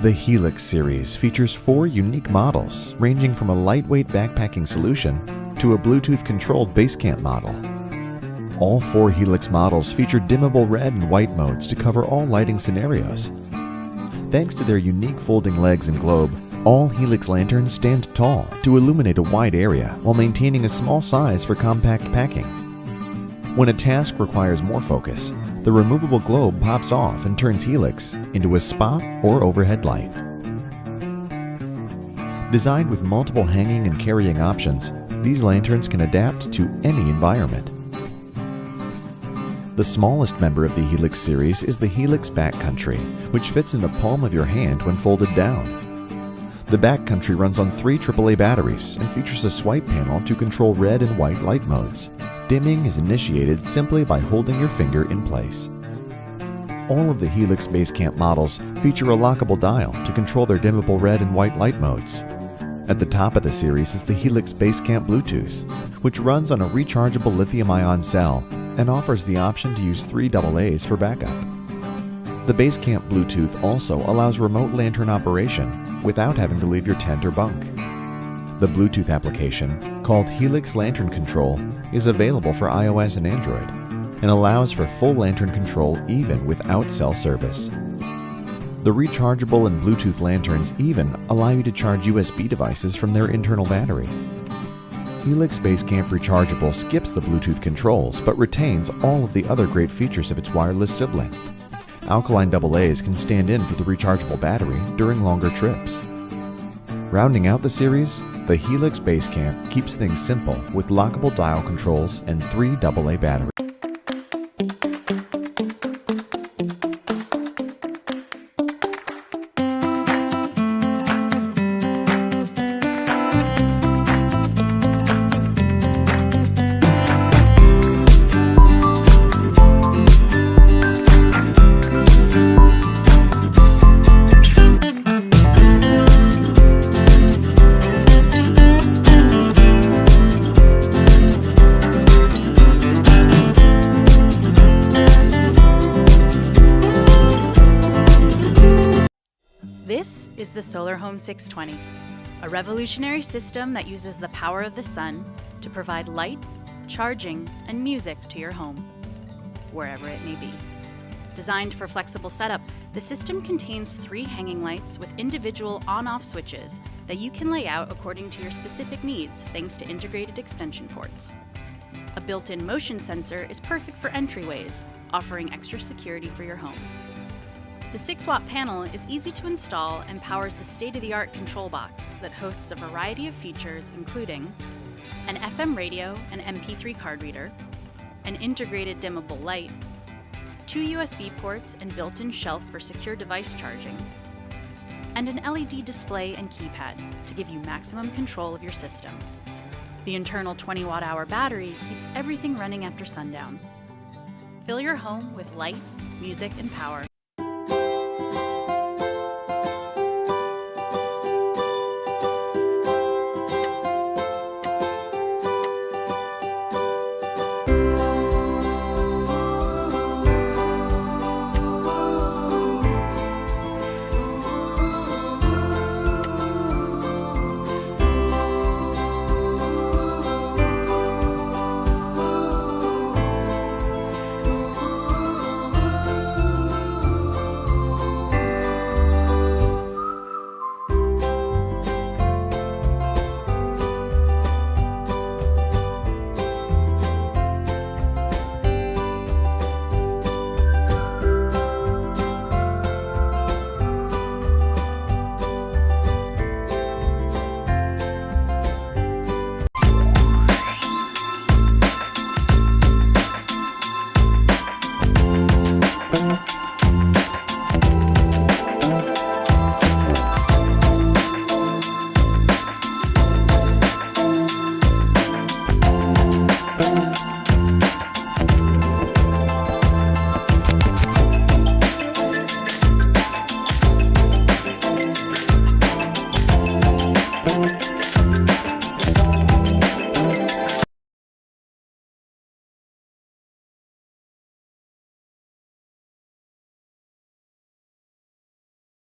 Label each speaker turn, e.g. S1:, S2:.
S1: The Helix series features 4 unique models, ranging from a lightweight backpacking solution to a Bluetooth-controlled base camp model. All 4 Helix models feature dimmable red and white modes to cover all lighting scenarios. Thanks to their unique folding legs and globe, all Helix lanterns stand tall to illuminate a wide area while maintaining a small size for compact packing. When a task requires more focus, the removable globe pops off and turns Helix into a spot or overhead light. Designed with multiple hanging and carrying options, these lanterns can adapt to any environment. The smallest member of the Helix series is the Helix Backcountry, which fits in the palm of your hand when folded down. The Backcountry runs on 3 AAA batteries and features a swipe panel to control red and white light modes. Dimming is initiated simply by holding your finger in place. All of the Helix Base Camp models feature a lockable dial to control their dimmable red and white light modes. At the top of the series is the Helix Base Camp Bluetooth, which runs on a rechargeable lithium-ion cell and offers the option to use 3 AA's for backup. The Base Camp Bluetooth also allows remote lantern operation without having to leave your tent or bunk. The Bluetooth application, called Helix Lantern Control, is available for iOS and Android and allows for full lantern control even without cell service. The rechargeable and Bluetooth lanterns even allow you to charge USB devices from their internal battery. Helix Base Camp Rechargeable skips the Bluetooth controls but retains all of the other great features of its wireless sibling. Alkaline AA's can stand in for the rechargeable battery during longer trips. Rounding out the series, the Helix Base Camp keeps things simple with lockable dial controls and 3 AA batteries.
S2: This is the SolarHome 620, a revolutionary system that uses the power of the sun to provide light, charging, and music to your home, wherever it may be. Designed for flexible setup, the system contains 3 hanging lights with individual on-off switches that you can lay out according to your specific needs thanks to integrated extension ports. A built-in motion sensor is perfect for entryways, offering extra security for your home. The 6-watt panel is easy to install and powers the state-of-the-art control box that hosts a variety of features including an FM radio and MP3 card reader, an integrated dimmable light, 2 USB ports and built-in shelf for secure device charging, and an LED display and keypad to give you maximum control of your system. The internal 20-watt-hour battery keeps everything running after sundown. Fill your home with light, music, and power